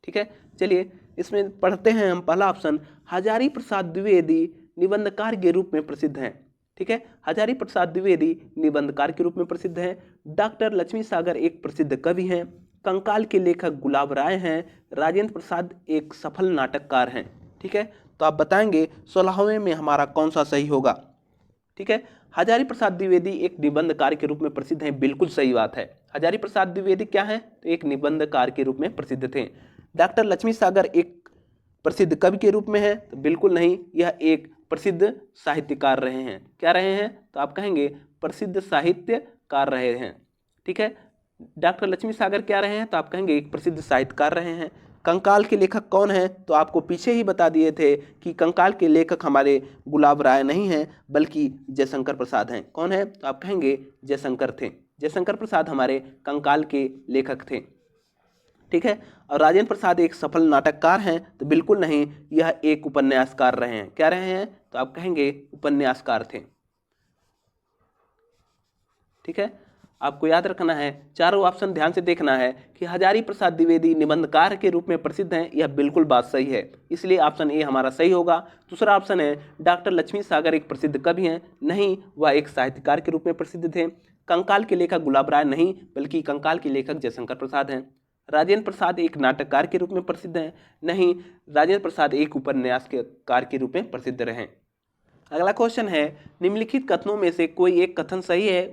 ठीक है, चलिए इसमें पढ़ते हैं हम। पहला ऑप्शन, हजारी प्रसाद द्विवेदी निबंधकार के रूप में प्रसिद्ध हैं। ठीक है, हजारी प्रसाद द्विवेदी निबंधकार के रूप में प्रसिद्ध हैं। डॉक्टर लक्ष्मी सागर एक प्रसिद्ध कवि हैं। कंकाल के लेखक गुलाब राय हैं। राजेंद्र प्रसाद एक सफल नाटककार हैं। ठीक है, तो आप बताएंगे 16वें में हमारा कौन सा सही होगा। ठीक है, हजारी प्रसाद द्विवेदी एक निबंधकार के रूप में प्रसिद्ध हैं, बिल्कुल सही बात है। हजारी प्रसाद द्विवेदी क्या है, तो एक निबंधकार के रूप में प्रसिद्ध थे। डॉक्टर लक्ष्मी सागर एक प्रसिद्ध कवि के रूप में है? तो बिल्कुल नहीं, यह एक प्रसिद्ध साहित्यकार रहे हैं। क्या रहे हैं? तो आप कहेंगे प्रसिद्ध साहित्यकार रहे हैं। ठीक है। डॉक्टर लक्ष्मी सागर क्या रहे हैं? तो आप कहेंगे एक प्रसिद्ध साहित्यकार रहे हैं। कंकाल के लेखक कौन हैं? तो आपको पीछे ही बता दिए थे कि कंकाल के लेखक हमारे गुलाब राय नहीं हैं बल्कि जयशंकर प्रसाद हैं। कौन है? तो आप कहेंगे जयशंकर थे। जयशंकर प्रसाद हमारे कंकाल के लेखक थे। ठीक है। और राजेंद्र प्रसाद एक सफल नाटककार हैं? तो बिल्कुल नहीं, यह एक उपन्यासकार रहे हैं। क्या रहे हैं? तो आप कहेंगे उपन्यासकार थे। ठीक है। आपको याद रखना है, चारों ऑप्शन ध्यान से देखना है कि हजारी प्रसाद द्विवेदी निबंधकार के रूप में प्रसिद्ध हैं। यह बिल्कुल बात सही है, इसलिए ऑप्शन ए हमारा सही होगा। दूसरा ऑप्शन है डॉक्टर लक्ष्मी सागर एक प्रसिद्ध कवि हैं? नहीं, वह एक साहित्यकार के रूप में प्रसिद्ध थे। कंकाल के लेखक गुलाब राय नहीं, बल्कि कंकाल के लेखक जयशंकर प्रसाद हैं। राजेंद्र प्रसाद एक नाटककार के रूप में प्रसिद्ध हैं? नहीं, राजेंद्र प्रसाद एक उपन्यासकार के रूप में प्रसिद्ध रहे। अगला क्वेश्चन है, निम्नलिखित कथनों में से कोई एक कथन सही है,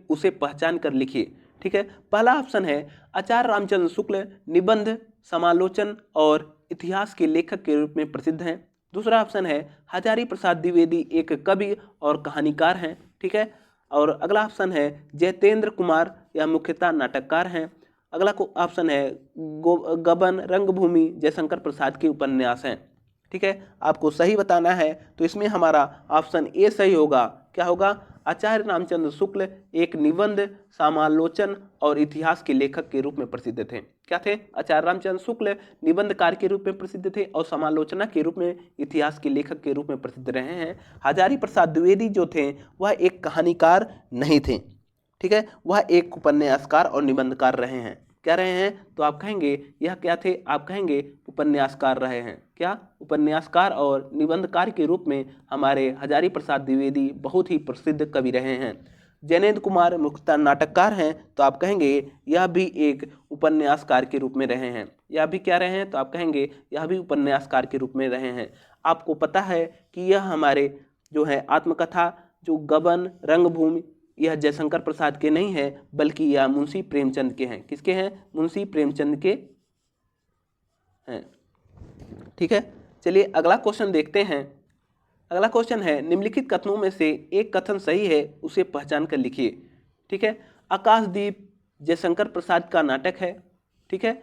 उसे पहचान कर लिखिए। ठीक है। पहला ऑप्शन है आचार्य रामचंद्र शुक्ल निबंध, समालोचन और इतिहास के लेखक के रूप में प्रसिद्ध हैं। दूसरा ऑप्शन है हजारी प्रसाद द्विवेदी एक कवि और कहानीकार हैं। ठीक है। और अगला ऑप्शन है जयतेंद्र कुमार, यह मुख्यतः नाटककार हैं। अगला ऑप्शन है गबन रंगभूमि जयशंकर प्रसाद के उपन्यास हैं। ठीक है। आपको सही बताना है, तो इसमें हमारा ऑप्शन ए सही होगा। क्या होगा? आचार्य रामचंद्र शुक्ल एक निबंध, समालोचन और इतिहास के लेखक के रूप में प्रसिद्ध थे। क्या थे? आचार्य रामचंद्र शुक्ल निबंधकार के रूप में प्रसिद्ध थे और समालोचना के रूप में, इतिहास के लेखक के रूप में प्रसिद्ध रहे हैं। हजारी प्रसाद द्विवेदी जो थे वह एक कहानीकार नहीं थे। ठीक है। वह एक उपन्यासकार और निबंधकार रहे हैं। क्या रहे हैं? तो आप कहेंगे यह क्या थे? आप कहेंगे उपन्यासकार रहे हैं। क्या? उपन्यासकार और निबंधकार के रूप में हमारे हजारी प्रसाद द्विवेदी बहुत ही प्रसिद्ध कवि रहे हैं। जयनेंद्र कुमार मुख्यतः नाटककार हैं, तो आप कहेंगे यह भी एक उपन्यासकार के रूप में रहे हैं। यह भी क्या रहे हैं? तो आप कहेंगे यह भी उपन्यासकार के रूप में रहे हैं। आपको पता है कि यह हमारे जो है आत्मकथा, जो गबन रंगभूमि, यह जयशंकर प्रसाद के नहीं है बल्कि यह मुंशी प्रेमचंद के हैं। किसके हैं? मुंशी प्रेमचंद के हैं। ठीक है। चलिए अगला क्वेश्चन देखते हैं। अगला क्वेश्चन है, निम्नलिखित कथनों में से एक कथन सही है, उसे पहचान कर लिखिए। ठीक है। आकाशदीप जयशंकर प्रसाद का नाटक है। ठीक है।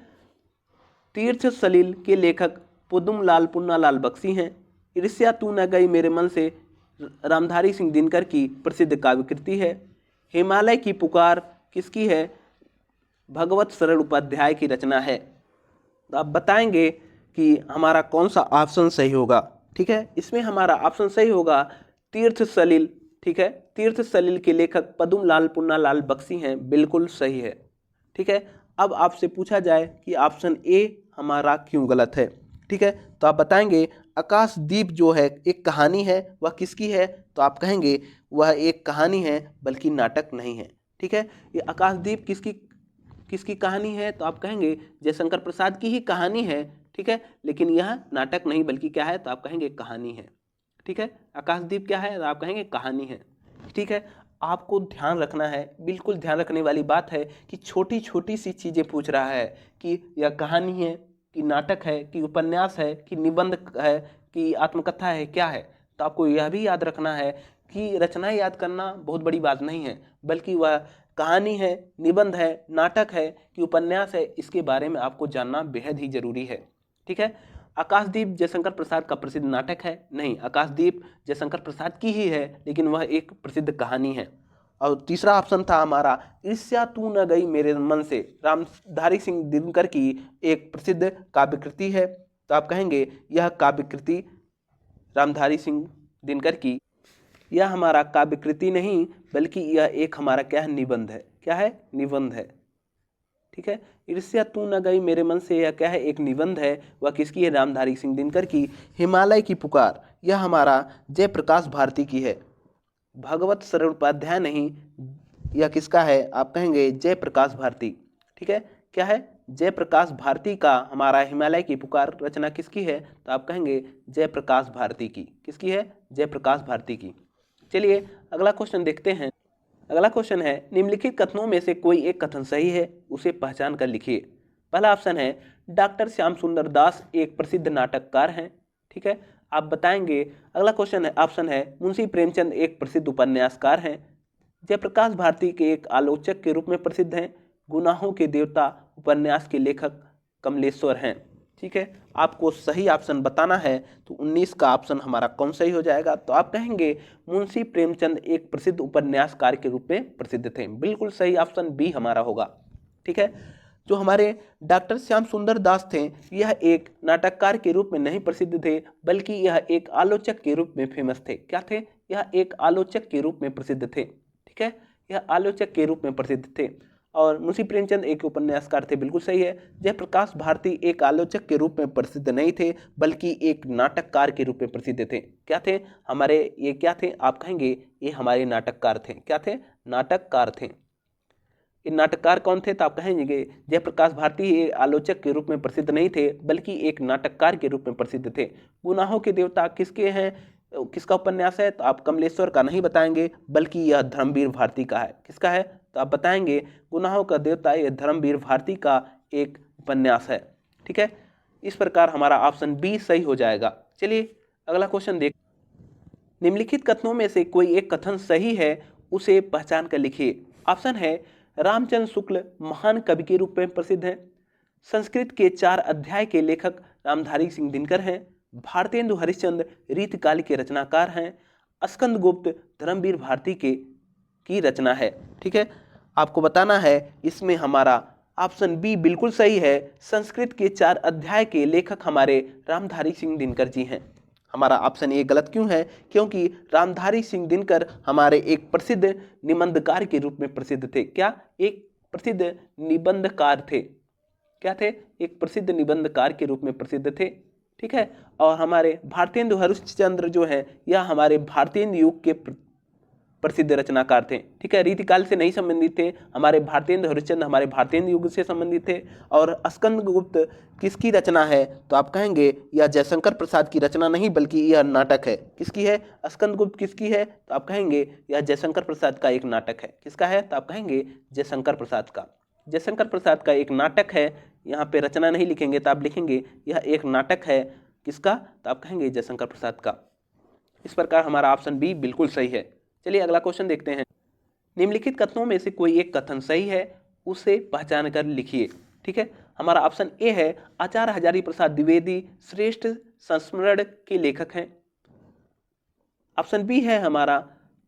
तीर्थ सलील के लेखक पुद्दुमलाल पुन्नालाल बख्शी हैं। ईर्ष्या तू न गई मेरे मन से रामधारी सिंह दिनकर की प्रसिद्ध काव्य कृति है। हिमालय की पुकार किसकी है? भगवत सरल उपाध्याय की रचना है। तो आप बताएंगे कि हमारा कौन सा ऑप्शन सही होगा। ठीक है। इसमें हमारा ऑप्शन सही होगा तीर्थ सलील। ठीक है। तीर्थ सलील के लेखक पद्दुमलाल पुन्नालाल बख्शी हैं। बिल्कुल सही है। ठीक है। अब आपसे पूछा जाए कि ऑप्शन ए हमारा क्यों गलत है। ठीक है। तो आप बताएंगे आकाशदीप जो है एक कहानी है, वह किसकी है? तो आप कहेंगे वह एक कहानी है बल्कि नाटक नहीं है। ठीक है। ये आकाशदीप किसकी कहानी है? तो आप कहेंगे जयशंकर प्रसाद की ही कहानी है। ठीक है। लेकिन यह नाटक नहीं बल्कि क्या है? तो आप कहेंगे कहानी है। ठीक है। आकाशदीप क्या है? तो आप कहेंगे कहानी है। ठीक है। आपको ध्यान रखना है, बिल्कुल ध्यान रखने वाली बात है कि छोटी छोटी सी चीज़ें पूछ रहा है कि यह कहानी है कि नाटक है कि उपन्यास है कि निबंध है कि आत्मकथा है, क्या है। तो आपको यह भी याद रखना है कि रचनाएं याद करना बहुत बड़ी बात नहीं है, बल्कि वह कहानी है, निबंध है, नाटक है कि उपन्यास है, इसके बारे में आपको जानना बेहद ही जरूरी है। ठीक है। आकाशदीप जयशंकर प्रसाद का प्रसिद्ध नाटक है? नहीं, आकाशदीप जयशंकर प्रसाद की ही है, लेकिन वह एक प्रसिद्ध कहानी है। और तीसरा ऑप्शन था हमारा ईर्ष्या तू न गई मेरे मन से, रामधारी सिंह दिनकर की एक प्रसिद्ध काव्य कृति है। तो आप कहेंगे यह काव्य कृति रामधारी सिंह दिनकर की, यह हमारा काव्य कृति नहीं बल्कि यह एक हमारा क्या है? निबंध है। क्या है? निबंध है। ठीक है। ईर्ष्या तू न गई मेरे मन से, यह क्या है? एक निबंध है। वह किसकी है? रामधारी सिंह दिनकर की। हिमालय की पुकार, यह हमारा जयप्रकाश भारती की है। भगवत सरल उपाध्याय नहीं, यह किसका है? आप कहेंगे जयप्रकाश भारती। ठीक है। क्या है? जयप्रकाश भारती का हमारा हिमालय की पुकार रचना किसकी है? तो आप कहेंगे जयप्रकाश भारती की। किसकी है? जयप्रकाश भारती की। चलिए अगला क्वेश्चन देखते हैं। अगला क्वेश्चन है, निम्नलिखित कथनों में से कोई एक कथन सही है, उसे पहचान कर लिखिए। पहला ऑप्शन है डॉक्टर श्याम सुंदर दास एक प्रसिद्ध नाटककार हैं। ठीक है, आप बताएंगे। अगला क्वेश्चन है, ऑप्शन है मुंशी प्रेमचंद एक प्रसिद्ध उपन्यासकार हैं। जयप्रकाश भारती के एक आलोचक के रूप में प्रसिद्ध हैं। गुनाहों के देवता उपन्यास के लेखक कमलेश्वर हैं। ठीक है, आपको सही ऑप्शन बताना है, तो 19 का ऑप्शन हमारा कौन सही हो जाएगा? तो आप कहेंगे मुंशी प्रेमचंद एक प्रसिद्ध उपन्यासकार के रूप में प्रसिद्ध थे। बिल्कुल सही ऑप्शन बी हमारा होगा। ठीक है, जो हमारे डॉक्टर श्याम सुंदर दास थे, यह एक नाटककार के रूप में नहीं प्रसिद्ध थे, बल्कि यह एक आलोचक के रूप में फेमस थे। क्या थे? यह एक आलोचक के रूप में प्रसिद्ध थे। ठीक है, यह आलोचक के रूप में प्रसिद्ध थे। और मुंशी प्रेमचंद एक उपन्यासकार थे, बिल्कुल सही है। जयप्रकाश भारती एक आलोचक के रूप में प्रसिद्ध नहीं थे, बल्कि एक नाटककार के रूप में प्रसिद्ध थे। क्या थे हमारे? ये क्या थे? आप कहेंगे ये हमारे नाटककार थे। क्या थे? नाटककार थे। ये नाटककार कौन थे? तो आप कहेंगे जयप्रकाश भारती आलोचक के रूप में प्रसिद्ध नहीं थे, बल्कि एक नाटककार के रूप में प्रसिद्ध थे। गुनाहों के देवता किसके हैं, किसका उपन्यास है? तो आप कमलेश्वर का नहीं बताएंगे, बल्कि यह धर्मवीर भारती का है। किसका है? तो आप बताएंगे गुनाहों का देवता यह धर्मवीर भारती का एक उपन्यास है। ठीक है, इस प्रकार हमारा ऑप्शन बी सही हो जाएगा। चलिए अगला क्वेश्चन देख। निम्नलिखित कथनों में से कोई एक कथन सही है, उसे पहचान कर लिखिए। ऑप्शन है रामचंद्र शुक्ल महान कवि के रूप में प्रसिद्ध हैं। संस्कृत के 4 अध्याय के लेखक रामधारी सिंह दिनकर हैं। भारतेंदु हरिश्चंद्र रीतकाल के रचनाकार हैं। स्कंदगुप्त धर्मवीर भारती की रचना है। ठीक है, आपको बताना है इसमें हमारा ऑप्शन बी बिल्कुल सही है। संस्कृत के 4 अध्याय के लेखक हमारे रामधारी सिंह दिनकर जी हैं। हमारा ऑप्शन ए गलत क्यों है? क्योंकि रामधारी सिंह दिनकर हमारे एक प्रसिद्ध निबंधकार के रूप में प्रसिद्ध थे। क्या? एक प्रसिद्ध निबंधकार थे। क्या थे? एक प्रसिद्ध निबंधकार के रूप में प्रसिद्ध थे। ठीक है, और हमारे भारतेंदु हरिश्चंद्र जो है, यह हमारे भारतेंदु युग के प्रसिद्ध रचनाकार थे। ठीक है, रीतिकाल से नहीं संबंधित थे। हमारे भारतेंदु हरिश्चंद्र हमारे भारतेंदु युग से संबंधित थे। और स्कंदगुप्त किसकी रचना है? तो आप कहेंगे यह जयशंकर प्रसाद की रचना नहीं, बल्कि यह नाटक है। किसकी है? स्कंदगुप्त किसकी है? तो आप कहेंगे यह जयशंकर प्रसाद का एक नाटक है। किसका है? तो आप कहेंगे जयशंकर प्रसाद का। जयशंकर प्रसाद का एक नाटक है। यहाँ पे रचना नहीं लिखेंगे, तो आप लिखेंगे यह एक नाटक है। किसका? तो आप कहेंगे जयशंकर प्रसाद का। इस प्रकार हमारा ऑप्शन बी बिल्कुल सही है। चलिए अगला क्वेश्चन देखते हैं। निम्नलिखित कथनों में से कोई एक कथन सही है, उसे पहचान कर लिखिए। ठीक है, हमारा ऑप्शन ए है आचार्य हजारी प्रसाद द्विवेदी श्रेष्ठ संस्मरण के लेखक हैं। ऑप्शन बी है हमारा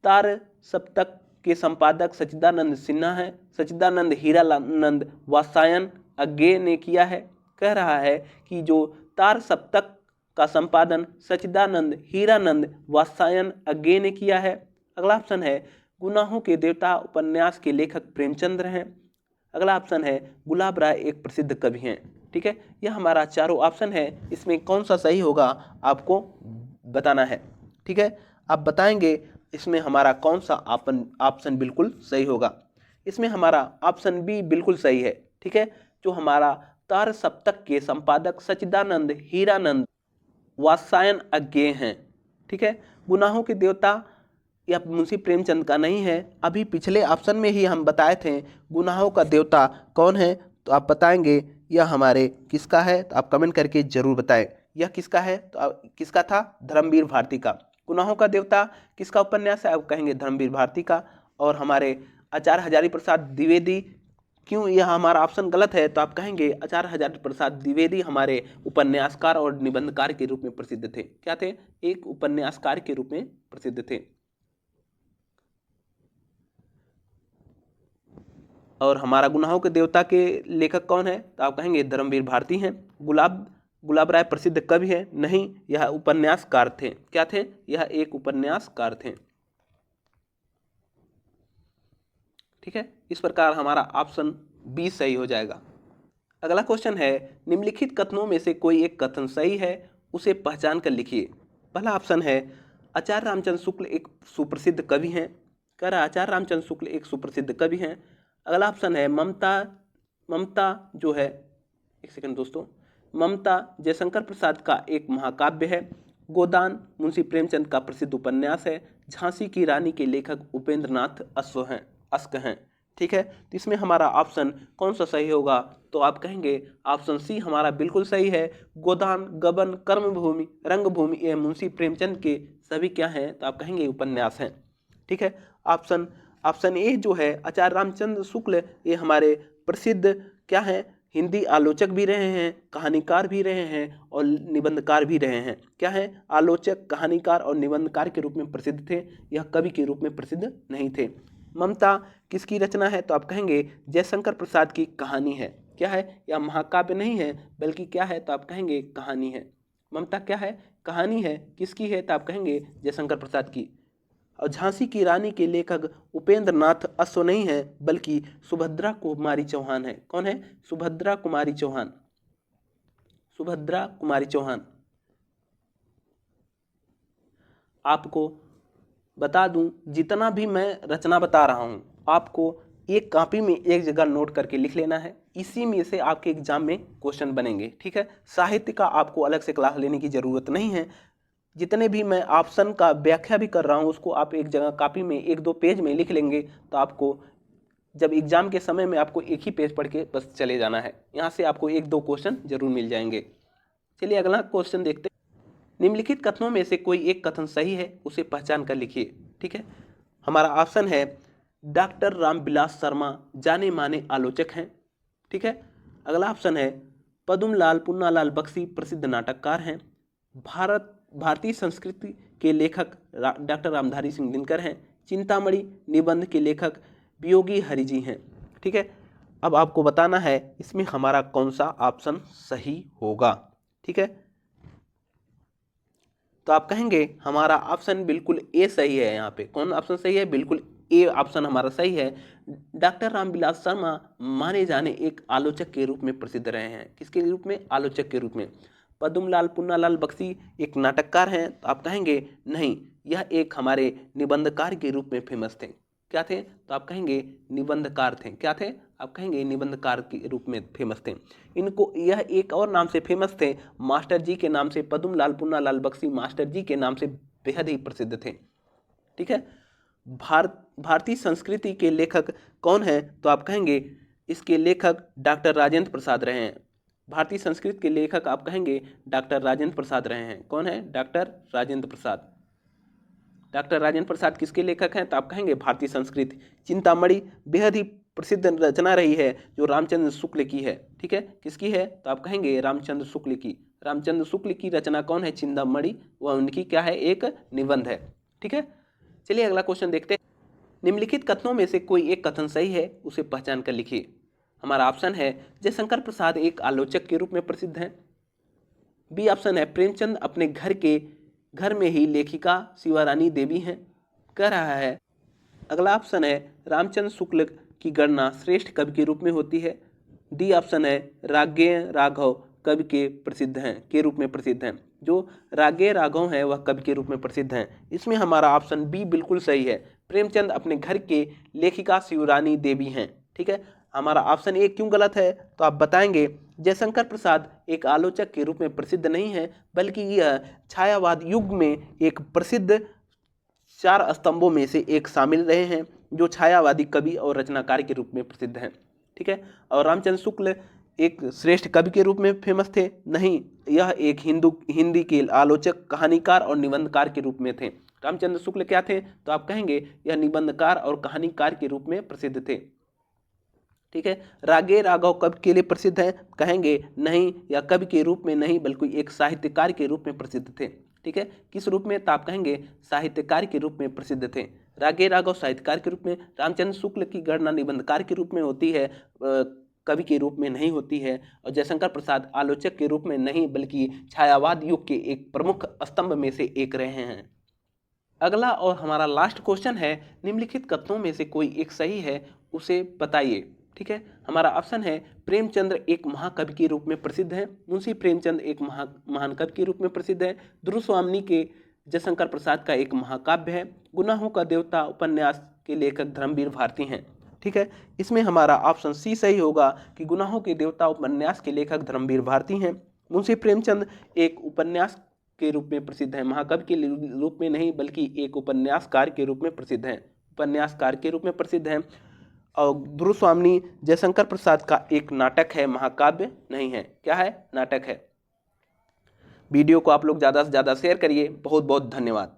तार सप्तक के संपादक सच्चिदानंद सिन्हा है। सच्चिदानंद हीरानंद वात्सायन अज्ञे ने किया है। कह रहा है कि जो तार सप्तक का संपादन सच्चिदानंद हीरानंद वात्सायन अज्ञे ने किया है। अगला ऑप्शन है गुनाहों के देवता उपन्यास के लेखक प्रेमचंद्र हैं। अगला ऑप्शन है गुलाब राय एक प्रसिद्ध कवि हैं। ठीक है, यह हमारा चारों ऑप्शन है। इसमें कौन सा सही होगा आपको बताना है। ठीक है, आप बताएंगे इसमें हमारा कौन सा ऑप्शन बिल्कुल सही होगा। इसमें हमारा ऑप्शन बी बिल्कुल सही है। ठीक है, जो हमारा तार सप्तक के संपादक सच्चिदानंद हीरानंद वात्सायन अज्ञेय हैं। ठीक है, गुनाहों के देवता यह मुंशी प्रेमचंद का नहीं है। अभी पिछले ऑप्शन में ही हम बताए थे गुनाहों का देवता कौन है, तो आप बताएंगे यह हमारे किसका है, तो आप कमेंट करके जरूर बताएं यह किसका है। तो किसका था? धर्मवीर भारती का। गुनाहों का देवता किसका उपन्यास है? आप कहेंगे धर्मवीर भारती का। और हमारे आचार्य हजारी प्रसाद द्विवेदी, क्यों यह हमारा ऑप्शन गलत है? तो आप कहेंगे आचार्य हजारी प्रसाद द्विवेदी हमारे उपन्यासकार और निबंधकार के रूप में प्रसिद्ध थे। क्या थे? एक उपन्यासकार के रूप में प्रसिद्ध थे। और हमारा गुनाहों के देवता के लेखक कौन है? तो आप कहेंगे धर्मवीर भारती हैं। गुलाब राय प्रसिद्ध कवि है? नहीं, यह उपन्यासकार थे। क्या थे? यह एक उपन्यासकार थे। ठीक है, इस प्रकार हमारा ऑप्शन बी सही हो जाएगा। अगला क्वेश्चन है निम्नलिखित कथनों में से कोई एक कथन सही है, उसे पहचान कर लिखिए। पहला ऑप्शन है आचार्य रामचंद्र शुक्ल एक सुप्रसिद्ध कवि हैं। कह रहा आचार्य रामचंद्र शुक्ल एक सुप्रसिद्ध कवि हैं। अगला ऑप्शन है ममता जो है, एक सेकंड दोस्तों, ममता जयशंकर प्रसाद का एक महाकाव्य है। गोदान मुंशी प्रेमचंद का प्रसिद्ध उपन्यास है। झांसी की रानी के लेखक उपेंद्रनाथ अश्क हैं। ठीक है, तो इसमें हमारा ऑप्शन कौन सा सही होगा? तो आप कहेंगे ऑप्शन सी हमारा बिल्कुल सही है। गोदान, गबन, कर्मभूमि, रंगभूमि ये मुंशी प्रेमचंद के सभी क्या हैं? तो आप कहेंगे उपन्यास हैं। ठीक है, ऑप्शन ऑप्शन ए जो है आचार्य रामचंद्र शुक्ल, ये हमारे प्रसिद्ध क्या हैं? हिंदी आलोचक भी रहे हैं, कहानीकार भी रहे हैं और निबंधकार भी रहे हैं। क्या है? आलोचक, कहानीकार और निबंधकार के रूप में प्रसिद्ध थे, यह कवि के रूप में प्रसिद्ध नहीं थे। ममता किसकी रचना है? तो आप कहेंगे जयशंकर प्रसाद की कहानी है। क्या है? यह महाकाव्य नहीं है बल्कि क्या है? तो आप कहेंगे कहानी है। ममता क्या है? कहानी है। किसकी है? तो आप कहेंगे जयशंकर प्रसाद की। और झांसी की रानी के लेखक उपेंद्र नाथ अश्व नहीं है बल्कि सुभद्रा कुमारी चौहान है। कौन है? सुभद्रा कुमारी चौहान। सुभद्रा कुमारी चौहान। आपको बता दूं, जितना भी मैं रचना बता रहा हूं आपको एक कॉपी में एक जगह नोट करके लिख लेना है, इसी में से आपके एग्जाम में क्वेश्चन बनेंगे। ठीक है, साहित्य का आपको अलग से क्लास लेने की जरूरत नहीं है। जितने भी मैं ऑप्शन का व्याख्या भी कर रहा हूं उसको आप एक जगह कॉपी में 1-2 पेज में लिख लेंगे, तो आपको जब एग्जाम के समय में आपको एक ही पेज पढ़ के बस चले जाना है। यहाँ से आपको 1-2 क्वेश्चन जरूर मिल जाएंगे। चलिए अगला क्वेश्चन देखते हैं। निम्नलिखित कथनों में से कोई एक कथन सही है, उसे पहचान कर लिखिए। ठीक है, हमारा ऑप्शन है डॉक्टर रामविलास शर्मा जाने माने आलोचक हैं। ठीक है, अगला ऑप्शन है पद्मलाल पुन्नालाल बख्शी प्रसिद्ध नाटककार हैं। भारतीय संस्कृति के लेखक डॉक्टर रामधारी सिंह दिनकर हैं। चिंतामणि निबंध के लेखक वियोगी हरिजी हैं। ठीक है, अब आपको बताना है इसमें हमारा कौन सा ऑप्शन सही होगा। ठीक है, तो आप कहेंगे हमारा ऑप्शन बिल्कुल ए सही है। यहाँ पे कौन ऑप्शन सही है? बिल्कुल ए ऑप्शन हमारा सही है। डॉक्टर रामविलास शर्मा माने जाने एक आलोचक के रूप में प्रसिद्ध रहे हैं। किसके रूप में? आलोचक के रूप में। पद्मलाल पुन्नालाल बख्शी एक नाटककार हैं, तो आप कहेंगे नहीं, यह एक हमारे निबंधकार के रूप में फेमस थे। क्या थे? तो आप कहेंगे निबंधकार थे। क्या थे? आप कहेंगे निबंधकार के रूप में फेमस थे। इनको यह एक और नाम से फेमस थे, मास्टर जी के नाम से। पद्मलाल पुन्नालाल बख्शी मास्टर जी के नाम से बेहद ही प्रसिद्ध थे। ठीक है, भारतीय संस्कृति के लेखक कौन है? तो आप कहेंगे इसके लेखक डॉक्टर राजेंद्र प्रसाद रहे हैं। भारतीय संस्कृत के लेखक आप कहेंगे डॉक्टर राजेंद्र प्रसाद रहे हैं। कौन है? डॉक्टर राजेंद्र प्रसाद। डॉक्टर राजेंद्र प्रसाद किसके लेखक हैं? तो आप कहेंगे भारतीय संस्कृत। चिंतामणि बेहद ही प्रसिद्ध रचना रही है जो रामचंद्र शुक्ल की है। ठीक है, किसकी है? तो आप कहेंगे रामचंद्र शुक्ल की। रामचंद्र शुक्ल की रचना कौन है? चिंतामणि। वह उनकी क्या है? एक निबंध है। ठीक है, चलिए अगला क्वेश्चन देखते हैं। निम्नलिखित कथनों में से कोई एक कथन सही है, उसे पहचान कर लिखिए। हमारा ऑप्शन है जयशंकर प्रसाद एक आलोचक के रूप में प्रसिद्ध हैं। बी ऑप्शन है प्रेमचंद अपने घर में ही लेखिका शिवारानी देवी हैं, कह रहा है। अगला ऑप्शन है रामचंद्र शुक्ल की गणना श्रेष्ठ कवि के रूप में होती है। डी ऑप्शन है रागेय राघव कवि के रूप में प्रसिद्ध हैं। जो रागेय राघव हैं वह कवि के रूप में प्रसिद्ध हैं। इसमें हमारा ऑप्शन बी बिल्कुल सही है। प्रेमचंद अपने घर के लेखिका शिवरानी देवी हैं। ठीक है, हमारा ऑप्शन ए क्यों गलत है? तो आप बताएंगे जयशंकर प्रसाद एक आलोचक के रूप में प्रसिद्ध नहीं है बल्कि यह छायावाद युग में एक प्रसिद्ध 4 स्तंभों में से एक शामिल रहे हैं जो छायावादी कवि और रचनाकार के रूप में प्रसिद्ध हैं। ठीक है, और रामचंद्र शुक्ल एक श्रेष्ठ कवि के रूप में फेमस थे नहीं, यह एक हिंदी के आलोचक, कहानीकार और निबंधकार के रूप में थे। रामचंद्र शुक्ल क्या थे? तो आप कहेंगे यह निबंधकार और कहानीकार के रूप में प्रसिद्ध थे। ठीक है, रागेय राघव कवि के लिए प्रसिद्ध हैं, कहेंगे नहीं, या कवि के रूप में नहीं बल्कि एक साहित्यकार के रूप में प्रसिद्ध थे। ठीक है, किस रूप में? तो आप कहेंगे साहित्यकार के रूप में प्रसिद्ध थे। रागेय राघव साहित्यकार के रूप में, रामचंद्र शुक्ल की गणना निबंधकार के रूप में होती है, कवि के रूप में नहीं होती है। और जयशंकर प्रसाद आलोचक के रूप में नहीं बल्कि छायावाद युग के एक प्रमुख स्तंभ में से एक रहे हैं। अगला और हमारा लास्ट क्वेश्चन है, निम्नलिखित कथनों में से कोई एक सही है, उसे बताइए। ठीक है, हमारा ऑप्शन है प्रेमचंद्र एक महाकवि के रूप में प्रसिद्ध हैं। मुंशी प्रेमचंद एक महान कवि के रूप में प्रसिद्ध है। ध्रुवस्वामिनी के जयशंकर प्रसाद का एक महाकाव्य है। गुनाहों का देवता उपन्यास के लेखक धर्मवीर भारती हैं। ठीक है, इसमें हमारा ऑप्शन सी सही होगा कि गुनाहों के देवता उपन्यास के लेखक धर्मवीर भारती हैं। मुंशी प्रेमचंद एक उपन्यास के रूप में प्रसिद्ध है, महाकवि के रूप में नहीं बल्कि एक उपन्यासकार के रूप में प्रसिद्ध हैं। उपन्यासकार के रूप में प्रसिद्ध हैं। और ध्रुव स्वामी जयशंकर प्रसाद का एक नाटक है, महाकाव्य नहीं है। क्या है? नाटक है। वीडियो को आप लोग ज़्यादा से ज़्यादा शेयर करिए। बहुत बहुत धन्यवाद।